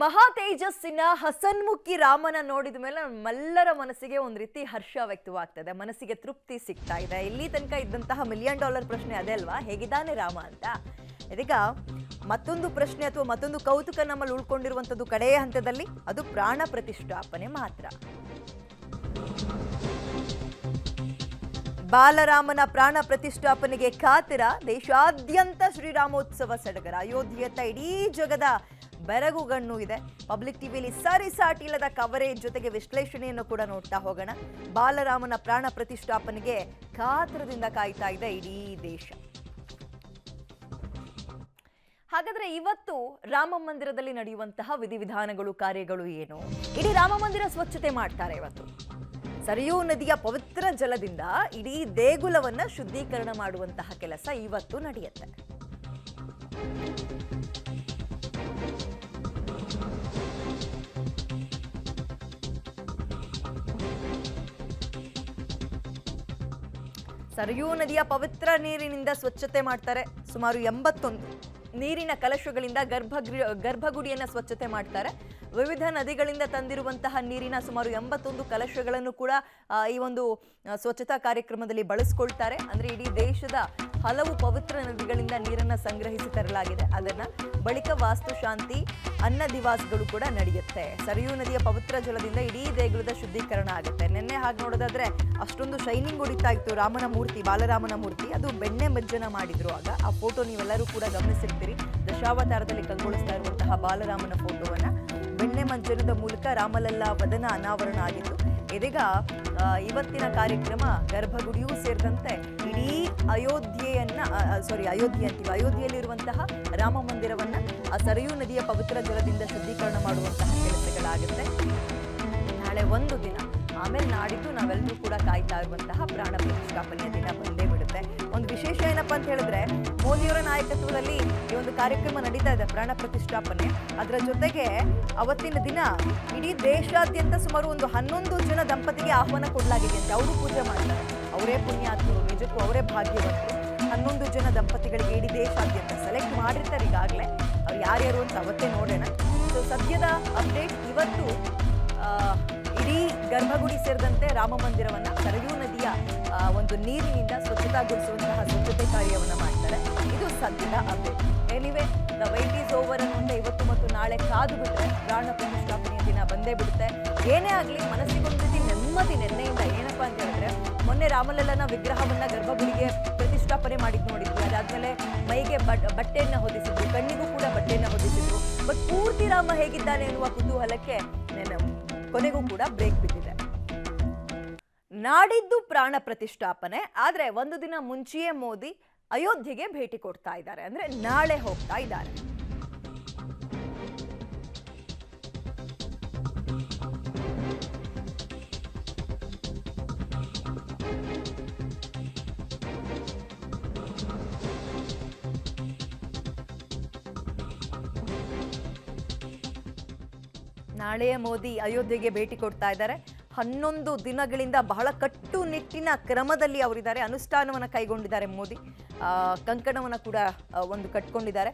ಮಹಾ ತೇಜಸ್ಸಿನ ಹಸನ್ಮುಖಿ ರಾಮನ ನೋಡಿದ ಮೇಲೆ ನಮ್ಮೆಲ್ಲರ ಮನಸ್ಸಿಗೆ ಒಂದು ರೀತಿ ಹರ್ಷ ವ್ಯಕ್ತವಾಗ್ತದೆ, ಮನಸ್ಸಿಗೆ ತೃಪ್ತಿ ಸಿಗ್ತಾ ಇದೆ. ಇಲ್ಲಿ ತನಕ ಇದ್ದಂತಹ $1 ಮಿಲಿಯನ್ ಪ್ರಶ್ನೆ ಅದೇ ಅಲ್ವಾ, ಹೇಗಿದ್ದಾನೆ ರಾಮ ಅಂತ. ಇದೀಗ ಮತ್ತೊಂದು ಪ್ರಶ್ನೆ ಅಥವಾ ಮತ್ತೊಂದು ಕೌತುಕ ನಮ್ಮಲ್ಲಿ ಉಳ್ಕೊಂಡಿರುವಂಥದ್ದು ಕಡೆಯ ಹಂತದಲ್ಲಿ, ಅದು ಪ್ರಾಣ ಪ್ರತಿಷ್ಠಾಪನೆ ಮಾತ್ರ. ಬಾಲರಾಮನ ಪ್ರಾಣ ಪ್ರತಿಷ್ಠಾಪನೆಗೆ ಕಾತರ, ದೇಶಾದ್ಯಂತ ಶ್ರೀರಾಮೋತ್ಸವ ಸಡಗರ. ಅಯೋಧ್ಯೆಯತ್ತ ಇಡೀ ಜಗದ ಬೆರಗುಗಣ್ಣು ಇದೆ. ಪಬ್ಲಿಕ್ ಟಿವಿಯಲ್ಲಿ ಸರಿಸಾಟಿಲ್ಲದ ಕವರೇಜ್ ಜೊತೆಗೆ ವಿಶ್ಲೇಷಣೆಯನ್ನು ಕೂಡ ನೋಡ್ತಾ ಹೋಗೋಣ. ಬಾಲರಾಮನ ಪ್ರಾಣ ಪ್ರತಿಷ್ಠಾಪನೆಗೆ ಕಾತರದಿಂದ ಕಾಯ್ತಾ ಇದೆ ಇಡೀ ದೇಶ. ಹಾಗಾದ್ರೆ ಇವತ್ತು ರಾಮ ಮಂದಿರದಲ್ಲಿ ನಡೆಯುವಂತಹ ವಿಧಿವಿಧಾನಗಳು, ಕಾರ್ಯಗಳು ಏನು? ಇಡೀ ರಾಮ ಮಂದಿರ ಸ್ವಚ್ಛತೆ ಮಾಡ್ತಾರೆ ಇವತ್ತು. ಸರಿಯೂ ನದಿಯ ಪವಿತ್ರ ಜಲದಿಂದ ಇಡೀ ದೇಗುಲವನ್ನ ಶುದ್ಧೀಕರಣ ಮಾಡುವಂತಹ ಕೆಲಸ ಇವತ್ತು ನಡೆಯುತ್ತೆ. ಸರಿಯೂ ನದಿಯ ಪವಿತ್ರ ನೀರಿನಿಂದ ಸ್ವಚ್ಛತೆ ಮಾಡ್ತಾರೆ. ಸುಮಾರು 81 ನೀರಿನ ಕಲಶಗಳಿಂದ ಗರ್ಭಗುಡಿಯನ್ನ ಸ್ವಚ್ಛತೆ ಮಾಡ್ತಾರೆ. ವಿವಿಧ ನದಿಗಳಿಂದ ತಂದಿರುವಂತಹ ನೀರಿನ ಸುಮಾರು 81 ಕಲಶಗಳನ್ನು ಕೂಡ ಈ ಒಂದು ಸ್ವಚ್ಛತಾ ಕಾರ್ಯಕ್ರಮದಲ್ಲಿ ಬಳಸ್ಕೊಳ್ತಾರೆ. ಅಂದ್ರೆ ಇಡೀ ದೇಶದ ಹಲವು ಪವಿತ್ರ ನದಿಗಳಿಂದ ನೀರನ್ನ ಸಂಗ್ರಹಿಸಿ ತರಲಾಗಿದೆ. ಅದನ್ನ ಬಳಿಕ ವಾಸ್ತುಶಾಂತಿ, ಅನ್ನ ದಿವಾಸ್ಗಳು ಕೂಡ ನಡೆಯುತ್ತೆ. ಸರಿಯೂ ನದಿಯ ಪವಿತ್ರ ಜಲದಿಂದ ಇಡೀ ದೇಗುಲದ ಶುದ್ಧೀಕರಣ ಆಗುತ್ತೆ. ನಿನ್ನೆ ಹಾಗೆ ನೋಡೋದಾದ್ರೆ ಅಷ್ಟೊಂದು ಶೈನಿಂಗ್ ಹೊಡಿತಾ ಇತ್ತು ರಾಮನ ಮೂರ್ತಿ, ಬಾಲರಾಮನ ಮೂರ್ತಿ. ಅದು ಬೆಣ್ಣೆ ಮಜ್ಜನ ಮಾಡಿದ್ರು. ಆಗ ಆ ಫೋಟೋ ನೀವೆಲ್ಲರೂ ಕೂಡ ಗಮನಿಸಿರ್ತೀರಿ. ದಶಾವತಾರದಲ್ಲಿ ಕಂಗೊಳಿಸ್ತಾ ಇರುವಂತಹ ಬಾಲರಾಮನ ಫೋಟೋವನ್ನ ಬೆಣ್ಣೆ ಮಂಜನದ ಮೂಲಕ ರಾಮಲಲ್ಲಾ ವದನ ಅನಾವರಣ ಆಗಿತ್ತು. ಇದೀಗ ಇವತ್ತಿನ ಕಾರ್ಯಕ್ರಮ ಗರ್ಭಗುಡಿಯೂ ಸೇರಿದಂತೆ ಇಡೀ ಅಯೋಧ್ಯೆ ಅಂತೀವಿ, ಅಯೋಧ್ಯೆಯಲ್ಲಿರುವಂತಹ ರಾಮ ಮಂದಿರವನ್ನ ಆ ಸರಿಯೂ ನದಿಯ ಪವಿತ್ರ ಜಲದಿಂದ ಶುದ್ಧೀಕರಣ ಮಾಡುವಂತಹ ಕೆಲಸಗಳಾಗುತ್ತೆ. ನಾಳೆ ಒಂದು ದಿನ, ಆಮೇಲೆ ನಾಡಿದ್ದು ನಾವೆಲ್ಲರೂ ಕೂಡ ಕಾಯ್ತಾ ಇರುವಂತಹ ಪ್ರಾಣ ಪ್ರತಿಷ್ಠಾಪನೆಯ ದಿನ ಬಂದೇ ಬಿಡುತ್ತೆ. ಒಂದು ವಿಶೇಷ ಏನಪ್ಪಾ ಅಂತ ಹೇಳಿದ್ರೆ, ಮೋದಿಯವರ ನಾಯಕತ್ವದಲ್ಲಿ ಈ ಒಂದು ಕಾರ್ಯಕ್ರಮ ನಡೀತಾ ಇದೆ, ಪ್ರಾಣ ಪ್ರತಿಷ್ಠಾಪನೆ. ಅದರ ಜೊತೆಗೆ ಅವತ್ತಿನ ದಿನ ಇಡೀ ದೇಶಾದ್ಯಂತ ಸುಮಾರು ಒಂದು 11 ಜನ ದಂಪತಿಗೆ ಆಹ್ವಾನ ಕೊಡಲಾಗಿದೆ ಅಂತ. ಅವರು ಪೂಜೆ ಮಾಡ್ತಾರೆ, ಅವರೇ ಪುಣ್ಯಾತ್ಮರು, ನಿಜಕ್ಕೂ ಅವರೇ ಭಾಗ್ಯವಂತರು. 11 ಜನ ದಂಪತಿಗಳಿಗೆ ಇಡೀ ದೇಶಾದ್ಯಂತ ಸೆಲೆಕ್ಟ್ ಮಾಡಿರ್ತಾರೆ ಈಗಾಗಲೇ. ಅವ್ರು ಯಾರ್ಯಾರು ಅಂತ ಅವತ್ತೇ ನೋಡೋಣ. ಸೊ ಸದ್ಯದ ಅಪ್ಡೇಟ್, ಇವತ್ತು ಇಡೀ ಗರ್ಭಗುಡಿ ಸೇರಿದಂತೆ ರಾಮ ಮಂದಿರವನ್ನ ಸರಿಯೂ ನದಿಯ ಒಂದು ನೀರಿನಿಂದ ಸ್ವಚ್ಛತಾಗೊಳಿಸುವಂತಹ ಸ್ವಚ್ಛತೆ ಕಾರ್ಯವನ್ನು ಮಾಡ್ತಾರೆ. ಇದು ಸದ್ಯದ update. Anyway, the white is over ಅನ್ನುವಂತ ಇವತ್ತು ಮತ್ತು ನಾಳೆ ಕಾದು ಬಿಟ್ರೆ ಪ್ರಾಣ ಪ್ರತಿಷ್ಠಾಪನೆಯ ದಿನ ಬಂದೇ ಬಿಡುತ್ತೆ. ಏನೇ ಆಗಲಿ ಮನಸ್ಸಿಗೊಂದು ರೀತಿ ನೆಮ್ಮದಿ ನೆನ್ನೆಯಿಂದ. ಏನಪ್ಪಾ ಅಂತ ಹೇಳಿದ್ರೆ, ಮೊನ್ನೆ ರಾಮಲಲ್ಲನ ವಿಗ್ರಹವನ್ನ ಗರ್ಭಗುಡಿಗೆ ಪ್ರತಿಷ್ಠಾಪನೆ ನೋಡಿದ್ವಿ. ಅದಾದ್ಮೇಲೆ ಮೈಗೆ ಬಟ್ಟೆಯನ್ನ ಹೊದಿಸಿದ್ರು, ಕಣ್ಣಿಗೂ ಕೂಡ ಬಟ್ಟೆಯನ್ನ ಹೊದಿಸಿದ್ರು. ಬಟ್ ಪೂರ್ತಿ ರಾಮ ಹೇಗಿದ್ದಾನೆ ಎನ್ನುವ ಕುತೂಹಲಕ್ಕೆ ಕೊನೆಗೂ ಕೂಡ ಬ್ರೇಕ್ ಬಿದ್ದಿದೆ. ನಾಡಿದ್ದು ಪ್ರಾಣ ಪ್ರತಿಷ್ಠಾಪನೆ, ಆದ್ರೆ ಒಂದು ದಿನ ಮುಂಚೆಯೇ ಮೋದಿ ಅಯೋಧ್ಯೆಗೆ ಭೇಟಿ ಕೊಡ್ತಾ ಇದ್ದಾರೆ. ಅಂದ್ರೆ ನಾಳೆ ಹೋಗ್ತಾ ಇದ್ದಾರೆ. ನಾಳೆಯೇ ಮೋದಿ ಅಯೋಧ್ಯೆಗೆ ಭೇಟಿ ಕೊಡ್ತಾ ಇದ್ದಾರೆ. 11 ದಿನಗಳಿಂದ ಬಹಳ ಕಟ್ಟುನಿಟ್ಟಿನ ಕ್ರಮದಲ್ಲಿ ಅವರಿದ್ದಾರೆ, ಅನುಷ್ಠಾನವನ್ನು ಕೈಗೊಂಡಿದ್ದಾರೆ ಮೋದಿ. ಕಂಕಣವನ್ನು ಕೂಡ ಒಂದು ಕಟ್ಕೊಂಡಿದ್ದಾರೆ.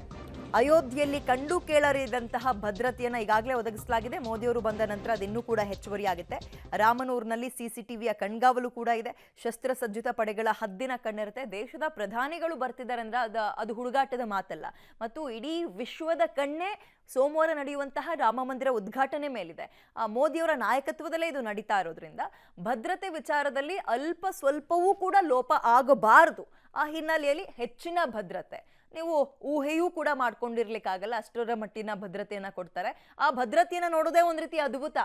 ಅಯೋಧ್ಯೆಯಲ್ಲಿ ಕಂಡು ಕೇಳರಿದಂತಹ ಭದ್ರತೆಯನ್ನು ಈಗಾಗಲೇ ಒದಗಿಸಲಾಗಿದೆ. ಮೋದಿಯವರು ಬಂದ ನಂತರ ಅದಿನ್ನೂ ಕೂಡ ಹೆಚ್ಚುವರಿ ಆಗುತ್ತೆ. ರಾಮನೂರಿನಲ್ಲಿ CCTVಯ ಕಣ್ಗಾವಲು ಕೂಡ ಇದೆ. ಶಸ್ತ್ರಸಜ್ಜಿತ ಪಡೆಗಳ ಹದ್ದಿನ ಕಣ್ಣಿರುತ್ತೆ. ದೇಶದ ಪ್ರಧಾನಿಗಳು ಬರ್ತಿದ್ದಾರೆ ಅಂದ್ರೆ ಅದು ಹುಡುಗಾಟದ ಮಾತಲ್ಲ. ಮತ್ತು ಇಡೀ ವಿಶ್ವದ ಕಣ್ಣೇ ಸೋಮವಾರ ನಡೆಯುವಂತಹ ರಾಮ ಮಂದಿರ ಉದ್ಘಾಟನೆ ಮೇಲಿದೆ. ಮೋದಿಯವರ ನಾಯಕತ್ವದಲ್ಲೇ ಇದು ನಡೀತಾ ಇರೋದ್ರಿಂದ ಭದ್ರತೆ ವಿಚಾರದಲ್ಲಿ ಅಲ್ಪ ಸ್ವಲ್ಪವೂ ಕೂಡ ಲೋಪ ಆಗಬಾರದು. ಆ ಹಿನ್ನೆಲೆಯಲ್ಲಿ ಹೆಚ್ಚಿನ ಭದ್ರತೆ, ನೀವು ಊಹೆಯೂ ಕೂಡ ಮಾಡ್ಕೊಂಡಿರ್ಲಿಕ್ಕಾಗಲ್ಲ, ಅಷ್ಟರ ಮಟ್ಟಿನ ಭದ್ರತೆಯನ್ನ ಕೊಡ್ತಾರೆ. ಆ ಭದ್ರತೆಯನ್ನು ನೋಡೋದೇ ಒಂದು ರೀತಿ ಅದ್ಭುತ.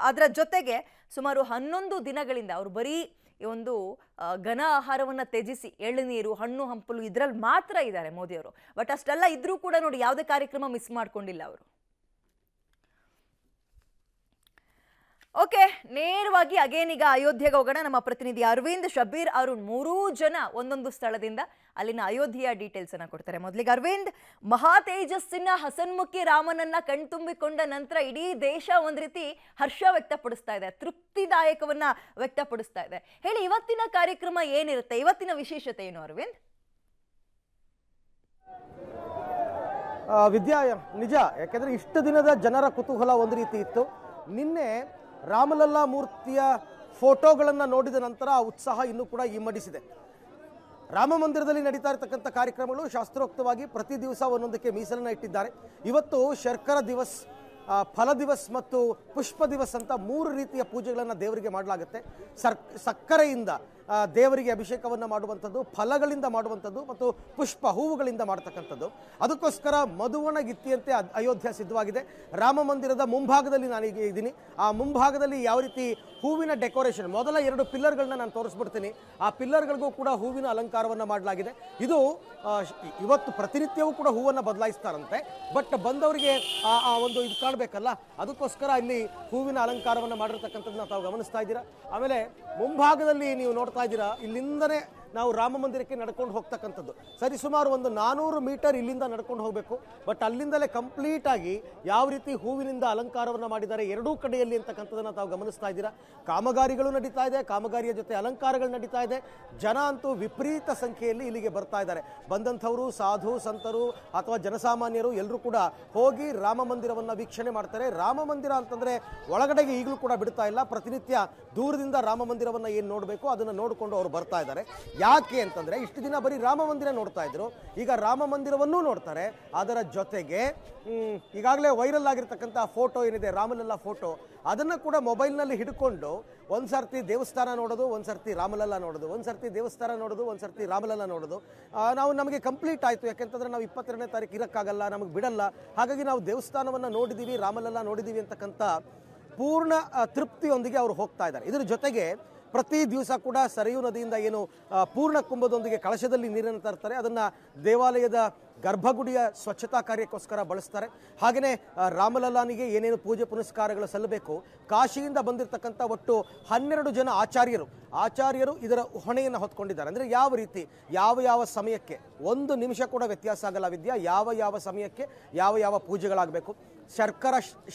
ಅದರ ಜೊತೆಗೆ ಸುಮಾರು 11 ದಿನಗಳಿಂದ ಅವರು ಬರೀ ಈ ಒಂದು ಘನ ಆಹಾರವನ್ನು ತ್ಯಜಿಸಿ ಎಳ್ನೀರು, ಹಣ್ಣು ಹಂಪಲು ಇದರಲ್ಲಿ ಮಾತ್ರ ಇದ್ದಾರೆ ಮೋದಿಯವರು. ಬಟ್ ಅಷ್ಟೆಲ್ಲ ಇದ್ರೂ ಕೂಡ ನೋಡಿ, ಯಾವುದೇ ಕಾರ್ಯಕ್ರಮ ಮಿಸ್ ಮಾಡ್ಕೊಂಡಿಲ್ಲ ಅವರು. ಓಕೆ, ನೇರವಾಗಿ ಅಗೇನಿಗ ಅಯೋಧ್ಯೆಗೆ ಹೋಗೋಣ. ನಮ್ಮ ಪ್ರತಿನಿಧಿ ಅರವಿಂದ್, ಶಬೀರ್, ಅರುಣ್ 3 ಜನ ಒಂದೊಂದು ಸ್ಥಳದಿಂದ ಅಲ್ಲಿನ ಅಯೋಧ್ಯೆಯ ಡೀಟೇಲ್ಸ್ ಅನ್ನ ಕೊಡ್ತಾರೆ. ಮೊದಲಿಗೆ ಅರವಿಂದ್, ಮಹಾ ತೇಜಸ್ಸಿನ ಹಸನ್ಮುಖಿ ರಾಮನನ್ನ ಕಣ್ತುಂಬಿಕೊಂಡ ನಂತರ ಇಡೀ ದೇಶ ಒಂದ್ ರೀತಿ ಹರ್ಷ ವ್ಯಕ್ತಪಡಿಸ್ತಾ ಇದೆ, ತೃಪ್ತಿದಾಯಕವನ್ನ ವ್ಯಕ್ತಪಡಿಸ್ತಾ ಇದೆ. ಹೇಳಿ, ಇವತ್ತಿನ ಕಾರ್ಯಕ್ರಮ ಏನಿರುತ್ತೆ, ಇವತ್ತಿನ ವಿಶೇಷತೆ ಏನು ಅರವಿಂದ್? ವಿದ್ಯಾ ನಿಜ, ಯಾಕೆಂದರೆ ಇಷ್ಟು ದಿನದ ಜನರ ಕುತೂಹಲ ಒಂದು ರೀತಿ ಇತ್ತು. ನಿನ್ನೆ ರಾಮಲಲ್ಲಾ ಮೂರ್ತಿಯ ಫೋಟೋಗಳನ್ನು ನೋಡಿದ ನಂತರ ಆ ಉತ್ಸಾಹ ಇನ್ನೂ ಕೂಡ ಇಮ್ಮಡಿಸಿದೆ. ರಾಮ ಮಂದಿರದಲ್ಲಿ ನಡೀತಾ ಇರತಕ್ಕಂಥ ಕಾರ್ಯಕ್ರಮಗಳು ಶಾಸ್ತ್ರೋಕ್ತವಾಗಿ ಪ್ರತಿ ದಿವಸ ಒಂದೊಂದಕ್ಕೆ ಮೀಸಲನ್ನು ಇಟ್ಟಿದ್ದಾರೆ. ಇವತ್ತು ಶರ್ಕರ ದಿವಸ್, ಫಲ ದಿವಸ್ ಮತ್ತು ಪುಷ್ಪ ದಿವಸ್ ಅಂತ 3 ರೀತಿಯ ಪೂಜೆಗಳನ್ನು ದೇವರಿಗೆ ಮಾಡಲಾಗುತ್ತೆ. ಸಕ್ಕರೆಯಿಂದ ದೇವರಿಗೆ ಅಭಿಷೇಕವನ್ನು ಮಾಡುವಂಥದ್ದು, ಫಲಗಳಿಂದ ಮಾಡುವಂಥದ್ದು ಮತ್ತು ಪುಷ್ಪ ಹೂವುಗಳಿಂದ ಮಾಡ್ತಕ್ಕಂಥದ್ದು. ಅದಕ್ಕೋಸ್ಕರ ಮಧುವಣ ಗಿತ್ತಿಯಂತೆ ಅಯೋಧ್ಯ ಸಿದ್ಧವಾಗಿದೆ. ರಾಮ ಮಂದಿರದ ಮುಂಭಾಗದಲ್ಲಿ ನಾನೀಗ ಇದ್ದೀನಿ. ಆ ಮುಂಭಾಗದಲ್ಲಿ ಯಾವ ರೀತಿ ಹೂವಿನ ಡೆಕೋರೇಷನ್, ಮೊದಲ 2 ಪಿಲ್ಲರ್ಗಳನ್ನ ನಾನು ತೋರಿಸ್ಬಿಡ್ತೀನಿ. ಆ ಪಿಲ್ಲರ್ಗಳಿಗೂ ಕೂಡ ಹೂವಿನ ಅಲಂಕಾರವನ್ನು ಮಾಡಲಾಗಿದೆ. ಇದು ಇವತ್ತು ಪ್ರತಿನಿತ್ಯವೂ ಕೂಡ ಹೂವನ್ನು ಬದಲಾಯಿಸ್ತಾರಂತೆ. ಬಟ್ ಬಂದವರಿಗೆ ಆ ಒಂದು ಇದು ಕಾಣಬೇಕಲ್ಲ, ಅದಕ್ಕೋಸ್ಕರ ಇಲ್ಲಿ ಹೂವಿನ ಅಲಂಕಾರವನ್ನು ಮಾಡಿರ್ತಕ್ಕಂಥದ್ದನ್ನ ತಾವು ಗಮನಿಸ್ತಾ ಇದ್ದೀರಾ. ಆಮೇಲೆ ಮುಂಭಾಗದಲ್ಲಿ ನೀವು ನೋಡ್ತಾ ಇದ್ದೀರಾ, ಇಲ್ಲಿಂದನೇ ನಾವು ರಾಮ ಮಂದಿರಕ್ಕೆ ನಡ್ಕೊಂಡು ಹೋಗ್ತಕ್ಕಂಥದ್ದು. ಸರಿ ಸುಮಾರು ಒಂದು 400 ಮೀಟರ್ ಇಲ್ಲಿಂದ ನಡ್ಕೊಂಡು ಹೋಗಬೇಕು. ಬಟ್ ಅಲ್ಲಿಂದಲೇ ಕಂಪ್ಲೀಟ್ ಆಗಿ ಯಾವ ರೀತಿ ಹೂವಿನಿಂದ ಅಲಂಕಾರವನ್ನು ಮಾಡಿದ್ದಾರೆ ಎರಡೂ ಕಡೆಯಲ್ಲಿ ಅಂತಕ್ಕಂಥದ್ದನ್ನು ತಾವು ಗಮನಿಸ್ತಾ ಇದ್ದೀರಾ. ಕಾಮಗಾರಿಗಳು ನಡೀತಾ ಇದೆ, ಕಾಮಗಾರಿಯ ಜೊತೆ ಅಲಂಕಾರಗಳು ನಡೀತಾ ಇದೆ. ಜನ ಅಂತೂ ವಿಪರೀತ ಸಂಖ್ಯೆಯಲ್ಲಿ ಇಲ್ಲಿಗೆ ಬರ್ತಾ ಇದ್ದಾರೆ. ಬಂದಂಥವರು ಸಾಧು ಸಂತರು ಅಥವಾ ಜನಸಾಮಾನ್ಯರು ಎಲ್ಲರೂ ಕೂಡ ಹೋಗಿ ರಾಮ ಮಂದಿರವನ್ನು ವೀಕ್ಷಣೆ ಮಾಡ್ತಾರೆ. ರಾಮ ಮಂದಿರ ಅಂತಂದರೆ ಒಳಗಡೆಗೆ ಈಗಲೂ ಕೂಡ ಬಿಡ್ತಾ ಇಲ್ಲ. ಪ್ರತಿನಿತ್ಯ ದೂರದಿಂದ ರಾಮ ಮಂದಿರವನ್ನು ಏನು ನೋಡಬೇಕು ಅದನ್ನು ನೋಡಿಕೊಂಡು ಅವರು ಬರ್ತಾ ಇದ್ದಾರೆ. ಯಾಕೆ ಅಂತಂದರೆ ಇಷ್ಟು ದಿನ ಬರೀ ರಾಮ ಮಂದಿರ ನೋಡ್ತಾ ಇದ್ರು, ಈಗ ರಾಮ ಮಂದಿರವನ್ನೂ ನೋಡ್ತಾರೆ. ಅದರ ಜೊತೆಗೆ ಈಗಾಗಲೇ ವೈರಲ್ ಆಗಿರ್ತಕ್ಕಂಥ ಫೋಟೋ ಏನಿದೆ, ರಾಮಲಲ್ಲಾ ಫೋಟೋ, ಅದನ್ನು ಕೂಡ ಮೊಬೈಲ್ನಲ್ಲಿ ಹಿಡ್ಕೊಂಡು ಒಂದು ಸರ್ತಿ ದೇವಸ್ಥಾನ ನೋಡೋದು, ಒಂದು ಸರ್ತಿ ರಾಮಲಲ್ಲಾ ನೋಡೋದು, ಒಂದು ಸರ್ತಿ ದೇವಸ್ಥಾನ ನೋಡೋದು, ಒಂದು ಸರ್ತಿ ರಾಮಲಲ್ಲಾ ನೋಡೋದು. ನಮಗೆ ಕಂಪ್ಲೀಟ್ ಆಯಿತು. ಯಾಕೆಂತಂದರೆ ನಾವು 22ನೇ ತಾರೀಕು ಇರೋಕ್ಕಾಗಲ್ಲ, ನಮಗೆ ಬಿಡಲ್ಲ. ಹಾಗಾಗಿ ನಾವು ದೇವಸ್ಥಾನವನ್ನು ನೋಡಿದ್ದೀವಿ, ರಾಮಲಲ್ಲಾ ನೋಡಿದ್ದೀವಿ ಅಂತಕ್ಕಂಥ ಪೂರ್ಣ ತೃಪ್ತಿಯೊಂದಿಗೆ ಅವರು ಹೋಗ್ತಾ ಇದ್ದಾರೆ. ಇದರ ಜೊತೆಗೆ ಪ್ರತಿ ದಿವಸ ಕೂಡ ಸರಯೂ ನದಿಯಿಂದ ಏನು ಪೂರ್ಣ ಕುಂಭದೊಂದಿಗೆ ಕಳಶದಲ್ಲಿ ನೀರನ್ನು ತರ್ತಾರೆ, ಅದನ್ನು ದೇವಾಲಯದ ಗರ್ಭಗುಡಿಯ ಸ್ವಚ್ಛತಾ ಕಾರ್ಯಕ್ಕೋಸ್ಕರ ಬಳಸ್ತಾರೆ. ಹಾಗೆಯೇ ರಾಮಲಲ್ಲಾನಿಗೆ ಏನೇನು ಪೂಜೆ ಪುನಸ್ಕಾರಗಳು ಸಲ್ಲಬೇಕು, ಕಾಶಿಯಿಂದ ಬಂದಿರತಕ್ಕಂಥ ಒಟ್ಟು 12 ಜನ ಆಚಾರ್ಯರು ಇದರ ಹೊಣೆಯನ್ನು ಹೊತ್ಕೊಂಡಿದ್ದಾರೆ. ಅಂದರೆ ಯಾವ ರೀತಿ ಯಾವ ಸಮಯಕ್ಕೆ 1 ನಿಮಿಷ ಕೂಡ ವ್ಯತ್ಯಾಸ ಆಗಲ್ಲ ವಿದ್ಯಾ, ಯಾವ ಸಮಯಕ್ಕೆ ಯಾವ ಪೂಜೆಗಳಾಗಬೇಕು,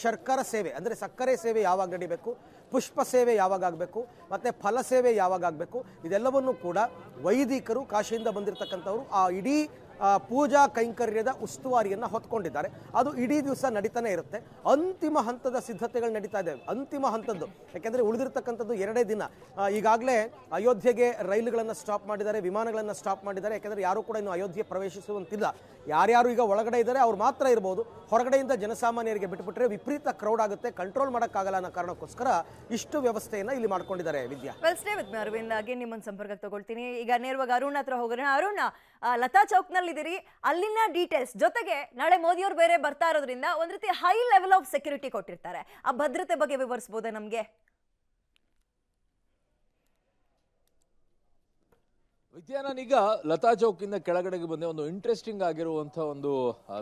ಶರ್ಕರ ಸೇವೆ ಅಂದರೆ ಸಕ್ಕರೆ ಸೇವೆ ಯಾವಾಗ ನಡೀಬೇಕು, ಪುಷ್ಪ ಸೇವೆ ಯಾವಾಗ ಆಗಬೇಕು, ಮತ್ತು ಫಲ ಸೇವೆ ಯಾವಾಗ ಆಗಬೇಕು, ಇದೆಲ್ಲವನ್ನೂ ಕೂಡ ವೈದಿಕರು ಕಾಶಿಯಿಂದ ಬಂದಿರತಕ್ಕಂಥವ್ರು ಆ ಇಡೀ ಪೂಜಾ ಕೈಂಕರ್ಯದ ಉಸ್ತುವಾರಿಯನ್ನು ಹೊತ್ಕೊಂಡಿದ್ದಾರೆ. ಅದು ಇಡೀ ದಿವಸ ನಡೀತಾನೆ ಇರುತ್ತೆ. ಅಂತಿಮ ಹಂತದ ಸಿದ್ಧತೆಗಳು ನಡೀತಾ ಇದೆ, ಅಂತಿಮ ಹಂತದ್ದು. ಯಾಕೆಂದರೆ ಉಳಿದಿರ್ತಕ್ಕಂಥದ್ದು 2 ದಿನ. ಈಗಾಗಲೇ ಅಯೋಧ್ಯೆಗೆ ರೈಲುಗಳನ್ನು ಸ್ಟಾಪ್ ಮಾಡಿದ್ದಾರೆ, ವಿಮಾನಗಳನ್ನು ಸ್ಟಾಪ್ ಮಾಡಿದ್ದಾರೆ. ಯಾಕೆಂದರೆ ಯಾರೂ ಕೂಡ ಇನ್ನು ಅಯೋಧ್ಯೆ ಪ್ರವೇಶಿಸುವಂತಿಲ್ಲ. ಯಾರ್ಯಾರು ಈಗ ಒಳಗಡೆ ಇದ್ದಾರೆ ಅವ್ರು ಮಾತ್ರ ಇರ್ಬೋದು. ಹೊರಗಡೆಯಿಂದ ಜನಸಾಮಾನ್ಯರಿಗೆ ಬಿಟ್ಟುಬಿಟ್ರೆ ವಿಪರೀತ ಕ್ರೌಡ್ ಆಗುತ್ತೆ, ಕಂಟ್ರೋಲ್ ಮಾಡೋಕ್ಕಾಗಲ್ಲ ಅನ್ನೋ ಕಾರಣಕ್ಕೋಸ್ಕರ ಇಷ್ಟು ವ್ಯವಸ್ಥೆಯನ್ನು ಇಲ್ಲಿ ಮಾಡ್ಕೊಂಡಿದ್ದಾರೆ. ವಿದ್ಯಾ, ಅರವಿಂದ್, ಹಾಗೆ ನಿಮ್ಮನ್ನು ಸಂಪರ್ಕಕ್ಕೆ ತಗೊಳ್ತೀನಿ. ಈಗ ನೇರವಾಗಿ ಅರುಣ್ ಹತ್ರ ಹೋಗೋಣ. ಅರುಣ್, ಲತಾ ಚೌಕ್ನಲ್ಲಿ ಇದ್ದೀರಿ, ಅಲ್ಲಿನ ಡೀಟೇಲ್ಸ್ ಜೊತೆಗೆ ನಾಳೆ ಮೋದಿಯವರು ಬೇರೆ ಬರ್ತಾ ಇರೋದ್ರಿಂದ ಒಂದ್ ರೀತಿ ಹೈ ಲೆವೆಲ್ ಆಫ್ ಸೆಕ್ಯೂರಿಟಿ ಕೊಟ್ಟಿರ್ತಾರೆ, ಆ ಭದ್ರತೆ ಬಗ್ಗೆ ವಿವರಿಸಬಹುದಾ ನಮ್ಗೆ? ವಿದ್ಯಾ, ನಾನೀಗ ಲತಾ ಚೌಕಿಂದ ಕೆಳಗಡೆಗೆ ಬಂದೆ. ಒಂದು ಇಂಟ್ರೆಸ್ಟಿಂಗ್ ಆಗಿರುವಂಥ ಒಂದು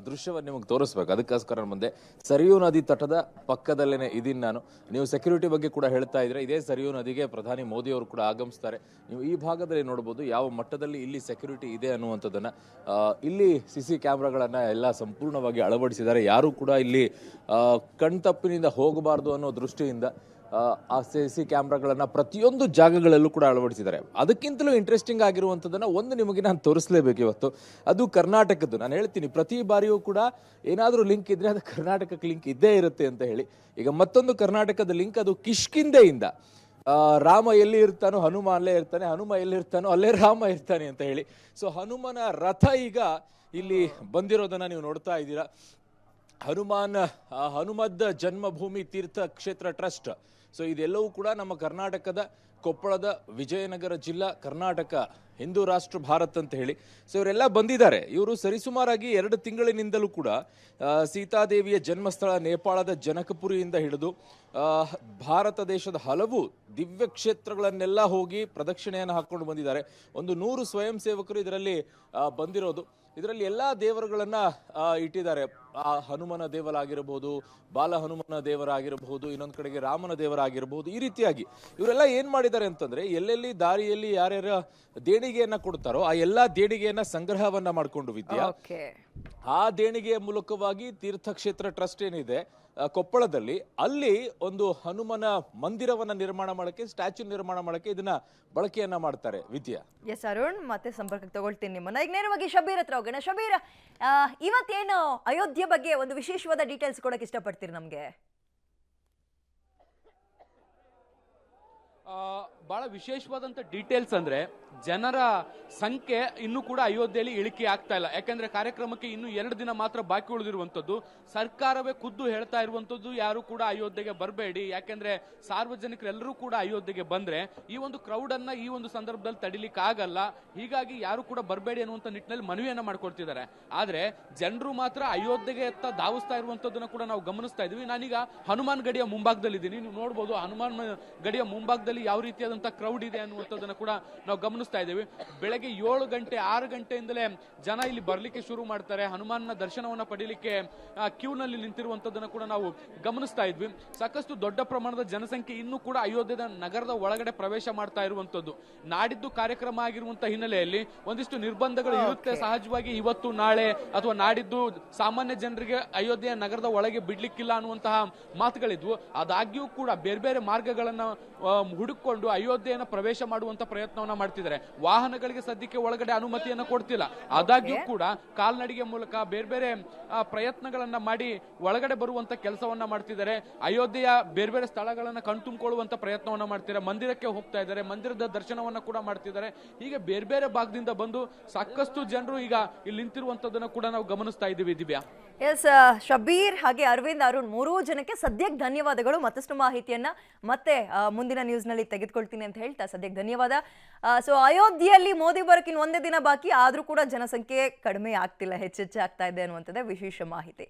ದೃಶ್ಯವನ್ನು ನಿಮಗೆ ತೋರಿಸ್ಬೇಕು. ಅದಕ್ಕೋಸ್ಕರ ಬಂದೆ. ಸರಿಯೂ ನದಿ ತಟದ ಪಕ್ಕದಲ್ಲೇ ಇದೀನಿ ನಾನು. ನೀವು ಸೆಕ್ಯೂರಿಟಿ ಬಗ್ಗೆ ಕೂಡ ಹೇಳ್ತಾ ಇದ್ರೆ, ಇದೇ ಸರಿಯೂ ನದಿಗೆ ಪ್ರಧಾನಿ ಮೋದಿ ಅವರು ಕೂಡ ಆಗಮಿಸ್ತಾರೆ. ನೀವು ಈ ಭಾಗದಲ್ಲಿ ನೋಡ್ಬೋದು ಯಾವ ಮಟ್ಟದಲ್ಲಿ ಇಲ್ಲಿ ಸೆಕ್ಯೂರಿಟಿ ಇದೆ ಅನ್ನುವಂಥದ್ದನ್ನ. ಇಲ್ಲಿ CC ಕ್ಯಾಮ್ರಾಗಳನ್ನ ಎಲ್ಲ ಸಂಪೂರ್ಣವಾಗಿ ಅಳವಡಿಸಿದ್ದಾರೆ. ಯಾರು ಕೂಡ ಇಲ್ಲಿ ಕಣ್ತಪ್ಪಿನಿಂದ ಹೋಗಬಾರ್ದು ಅನ್ನೋ ದೃಷ್ಟಿಯಿಂದ ಆ CC ಕ್ಯಾಮ್ರಾಗಳನ್ನ ಪ್ರತಿಯೊಂದು ಜಾಗಗಳಲ್ಲೂ ಕೂಡ ಅಳವಡಿಸಿದ್ದಾರೆ. ಅದಕ್ಕಿಂತಲೂ ಇಂಟ್ರೆಸ್ಟಿಂಗ್ ಆಗಿರುವಂಥದ್ದನ್ನ ಒಂದು ನಿಮಗೆ ನಾನು ತೋರಿಸಲೇಬೇಕು ಇವತ್ತು. ಅದು ಕರ್ನಾಟಕದ್ದು. ನಾನು ಹೇಳ್ತೀನಿ, ಪ್ರತಿ ಬಾರಿಯೂ ಕೂಡ ಏನಾದರೂ ಲಿಂಕ್ ಇದ್ರೆ ಅದು ಕರ್ನಾಟಕಕ್ಕೆ ಲಿಂಕ್ ಇದ್ದೇ ಇರುತ್ತೆ ಅಂತ ಹೇಳಿ. ಈಗ ಮತ್ತೊಂದು ಕರ್ನಾಟಕದ ಲಿಂಕ್, ಅದು ಕಿಷ್ಕಿಂಧೆಯಿಂದ. ರಾಮ ಎಲ್ಲಿ ಇರ್ತಾನೋ ಹನುಮ ಅಲ್ಲೇ ಇರ್ತಾನೆ, ಹನುಮ ಎಲ್ಲಿರ್ತಾನೋ ಅಲ್ಲೇ ರಾಮ ಇರ್ತಾನೆ ಅಂತ ಹೇಳಿ. ಸೊ ಹನುಮನ ರಥ ಈಗ ಇಲ್ಲಿ ಬಂದಿರೋದನ್ನ ನೀವು ನೋಡ್ತಾ ಇದ್ದೀರಾ. ಹನುಮದ್ ಜನ್ಮಭೂಮಿ ತೀರ್ಥ ಕ್ಷೇತ್ರ ಟ್ರಸ್ಟ್. ಸೊ ಇದೆಲ್ಲವೂ ಕೂಡ ನಮ್ಮ ಕರ್ನಾಟಕದ ಕೊಪ್ಪಳದ ವಿಜಯನಗರ ಜಿಲ್ಲಾ, ಕರ್ನಾಟಕ ಹಿಂದೂ ರಾಷ್ಟ್ರ ಭಾರತ್ ಅಂತ ಹೇಳಿ. ಸೊ ಇವರೆಲ್ಲ ಬಂದಿದ್ದಾರೆ. ಇವರು ಸರಿಸುಮಾರಾಗಿ 2 ತಿಂಗಳಿನಿಂದಲೂ ಕೂಡ ಸೀತಾದೇವಿಯ ಜನ್ಮಸ್ಥಳ ನೇಪಾಳದ ಜನಕಪುರಿಯಿಂದ ಹಿಡಿದು ಭಾರತ ದೇಶದ ಹಲವು ದಿವ್ಯ ಕ್ಷೇತ್ರಗಳನ್ನೆಲ್ಲ ಹೋಗಿ ಪ್ರದಕ್ಷಿಣೆಯನ್ನು ಹಾಕೊಂಡು ಬಂದಿದ್ದಾರೆ. ಒಂದು 100 ಸ್ವಯಂ ಸೇವಕರು ಇದರಲ್ಲಿ ಬಂದಿರೋದು. ಇದರಲ್ಲಿ ಎಲ್ಲಾ ದೇವರುಗಳನ್ನ ಇಟ್ಟಿದ್ದಾರೆ. ಆ ಹನುಮನ ದೇವರಾಗಿರಬಹುದು, ಬಾಲ ಹನುಮನ ದೇವರಾಗಿರಬಹುದು, ಇನ್ನೊಂದ್ ಕಡೆಗೆ ರಾಮನ ದೇವರಾಗಿರಬಹುದು. ಈ ರೀತಿಯಾಗಿ ಇವರೆಲ್ಲ ಏನ್ ಮಾಡಿದ್ದಾರೆ ಅಂತಂದ್ರೆ, ಎಲ್ಲೆಲ್ಲಿ ದಾರಿಯಲ್ಲಿ ಯಾರ್ಯಾರ ದೇಣಿಗೆಯನ್ನ ಕೊಡ್ತಾರೋ ಆ ಎಲ್ಲಾ ದೇಣಿಗೆಯನ್ನ ಸಂಗ್ರಹವನ್ನ ಮಾಡ್ಕೊಂಡು ವಿದ್ಯಾ, ಆ ದೇಣಿಗೆಯ ಮೂಲಕವಾಗಿ ತೀರ್ಥಕ್ಷೇತ್ರ ಟ್ರಸ್ಟ್ ಏನಿದೆ ಕೊಪ್ಪಳದಲ್ಲಿ, ಅಲ್ಲಿ ಒಂದು ಹನುಮನ ಮಂದಿರವನ್ನ ನಿರ್ಮಾಣ ಮಾಡಕ್ಕೆ, ಸ್ಟ್ಯಾಚ್ಯೂ ನಿರ್ಮಾಣ ಮಾಡಕ್ಕೆ ಇದನ್ನ ಬಳಕೆಯನ್ನ ಮಾಡ್ತಾರೆ ವಿದ್ಯಾ. ಎಸ್ ಅರುಣ್, ಮತ್ತೆ ಸಂಪರ್ಕಕ್ಕೆ ತಗೊಳ್ತೀನಿ ನಿಮ್ಮನ್ನ. ಈಗ ನೇರವಾಗಿ ಶಬೀರ್ ಹತ್ರ ಹೋಗೋಣ. ಶಬೀರ್, ಇವತ್ತೇನು ಅಯೋಧ್ಯೆ ಬಗ್ಗೆ ಒಂದು ವಿಶೇಷವಾದ ಡೀಟೇಲ್ಸ್ ಕೊಡಕ್ಕೆ ಇಷ್ಟಪಡ್ತೀರಿ ನಮ್ಗೆ? ಬಹಳ ವಿಶೇಷವಾದಂಥ ಡೀಟೇಲ್ಸ್ ಅಂದ್ರೆ ಜನರ ಸಂಖ್ಯೆ ಇನ್ನೂ ಕೂಡ ಅಯೋಧ್ಯೆಯಲ್ಲಿ ಇಳಿಕೆ ಆಗ್ತಾ ಇಲ್ಲ. ಯಾಕಂದ್ರೆ ಕಾರ್ಯಕ್ರಮಕ್ಕೆ ಇನ್ನು 2 ದಿನ ಮಾತ್ರ ಬಾಕಿ ಉಳಿದಿರುವಂತದ್ದು. ಸರ್ಕಾರವೇ ಖುದ್ದು ಹೇಳ್ತಾ ಇರುವಂತದ್ದು, ಯಾರು ಕೂಡ ಅಯೋಧ್ಯೆಗೆ ಬರಬೇಡಿ, ಯಾಕಂದ್ರೆ ಸಾರ್ವಜನಿಕರೆಲ್ಲರೂ ಕೂಡ ಅಯೋಧ್ಯೆಗೆ ಬಂದ್ರೆ ಈ ಒಂದು ಕ್ರೌಡ್ ಅನ್ನ ಈ ಒಂದು ಸಂದರ್ಭದಲ್ಲಿ ತಡಿಲಿಕ್ಕೆ ಆಗಲ್ಲ, ಹೀಗಾಗಿ ಯಾರು ಕೂಡ ಬರಬೇಡಿ ಅನ್ನುವಂತ ನಿಟ್ಟಿನಲ್ಲಿ ಮನವಿಯನ್ನ ಮಾಡ್ಕೊಳ್ತಿದ್ದಾರೆ. ಆದ್ರೆ ಜನರು ಮಾತ್ರ ಅಯೋಧ್ಯೆಗೆ ಎತ್ತ ಧಾವಿಸ್ತಾ ಇರುವಂತದ್ದನ್ನ ಕೂಡ ನಾವು ಗಮನಿಸ್ತಾ ಇದೀವಿ. ನಾನೀಗ ಹನುಮಾನ್ ಗಡಿಯ ಮುಂಭಾಗದಲ್ಲಿ ಇದ್ದೀನಿ. ನೀವು ನೋಡಬಹುದು ಹನುಮಾನ್ ಗಡಿಯ ಮುಂಭಾಗದಲ್ಲಿ ಯಾವ ರೀತಿಯಾದಂತಹ ಕ್ರೌಡ್ ಇದೆ ಅನ್ನುವಂಥದ್ದನ್ನ ಕೂಡ ನಾವು ಗಮನಿಸ್ತಾ ಇದ್ದೀವಿ. ಬೆಳಗ್ಗೆ 7 ಗಂಟೆ 6 ಗಂಟೆಯಿಂದಲೇ ಜನ ಇಲ್ಲಿ ಬರ್ಲಿಕ್ಕೆ ಶುರು ಮಾಡ್ತಾರೆ. ಹನುಮಾನ್ನ ದರ್ಶನವನ್ನ ಪಡೀಲಿಕ್ಕೆ ಕ್ಯೂ ನಲ್ಲಿ ನಿಂತಿರುವಂತದ್ದನ್ನ ಕೂಡ ನಾವು ಗಮನಿಸ್ತಾ ಇದ್ವಿ. ಸಾಕಷ್ಟು ದೊಡ್ಡ ಪ್ರಮಾಣದ ಜನಸಂಖ್ಯೆ ಇನ್ನೂ ಕೂಡ ಅಯೋಧ್ಯೆಯ ನಗರದ ಒಳಗಡೆ ಪ್ರವೇಶ ಮಾಡ್ತಾ ಇರುವಂತದ್ದು. ನಾಡಿದ್ದು ಕಾರ್ಯಕ್ರಮ ಆಗಿರುವಂತಹ ಹಿನ್ನೆಲೆಯಲ್ಲಿ ಒಂದಿಷ್ಟು ನಿರ್ಬಂಧಗಳು ಇರುತ್ತೆ ಸಹಜವಾಗಿ. ಇವತ್ತು ನಾಳೆ ಅಥವಾ ನಾಡಿದ್ದು ಸಾಮಾನ್ಯ ಜನರಿಗೆ ಅಯೋಧ್ಯೆಯ ನಗರದ ಒಳಗೆ ಬಿಡ್ಲಿಕ್ಕಿಲ್ಲ ಅನ್ನುವಂತಹ ಮಾತುಗಳಿದ್ವು. ಆದಾಗ್ಯೂ ಕೂಡ ಬೇರೆ ಬೇರೆ ಮಾರ್ಗಗಳನ್ನ ಹುಡುಕೊಂಡು ಅಯೋಧ್ಯೆಯನ್ನ ಪ್ರವೇಶ ಮಾಡುವಂತ ಪ್ರಯತ್ನವನ್ನ ಮಾಡ್ತಿದ್ದಾರೆ. ವಾಹನಗಳಿಗೆ ಸದ್ಯಕ್ಕೆ ಒಳಗಡೆ ಅನುಮತಿಯನ್ನ ಕೊಡ್ತಿಲ್ಲ. ಆದಾಗ್ಯೂ ಕೂಡ ಕಾಲ್ನಡಿಗೆ ಮೂಲಕ ಬೇರೆ ಬೇರೆ ಪ್ರಯತ್ನಗಳನ್ನ ಮಾಡಿ ಒಳಗಡೆ ಬರುವಂತ ಕೆಲಸವನ್ನ ಮಾಡ್ತಿದ್ದಾರೆ. ಅಯೋಧ್ಯೆಯ ಬೇರೆ ಬೇರೆ ಸ್ಥಳಗಳನ್ನ ಕಣ್ತುಂಬಿಕೊಳ್ಳುವಂತ ಪ್ರಯತ್ನವನ್ನ ಮಾಡ್ತಿದ್ದಾರೆ. ಮಂದಿರಕ್ಕೆ ಹೋಗ್ತಾ ಇದ್ದಾರೆ, ಮಂದಿರದ ದರ್ಶನವನ್ನ ಕೂಡ ಮಾಡ್ತಿದ್ದಾರೆ. ಹೀಗೆ ಬೇರೆ ಬೇರೆ ಭಾಗದಿಂದ ಬಂದು ಸಾಕಷ್ಟು ಜನರು ಈಗ ಇಲ್ಲಿ ನಿಂತಿರುವಂತದನ್ನ ಕೂಡ ನಾವು ಗಮನಿಸ್ತಾ ಇದ್ದೀವಿ ದಿವ್ಯಾ. ಎಸ್ ಶಬೀರ್ ಹಾಗೆ ಅರವಿಂದ್, ಅರುಣ್, 3 ಜನಕ್ಕೆ ಸದ್ಯಕ್ಕೆ ಧನ್ಯವಾದಗಳು. ಮತ್ತಷ್ಟು ಮಾಹಿತಿಯನ್ನ ಮತ್ತೆ ಮುಂದಿನ ನ್ಯೂಸ್ ನಲ್ಲಿ ತೆಗೆದುಕೊಳ್ತೀನಿ ಅಂತ ಹೇಳ್ತಾ ಸದ್ಯಕ್ಕೆ ಧನ್ಯವಾದ. ಸೊ ಅಯೋಧ್ಯೆಯಲ್ಲಿ ಮೋದಿ ಬರೋಕಿನ್ 1 ದಿನ ಬಾಕಿ ಆದ್ರೂ ಕೂಡ ಜನಸಂಖ್ಯೆ ಕಡಿಮೆ ಆಗ್ತಿಲ್ಲ, ಹೆಚ್ಚೆಚ್ಚು ಆಗ್ತಾ ಇದೆ ಅನ್ನುವಂಥದ್ದೇ ವಿಶೇಷ ಮಾಹಿತಿ.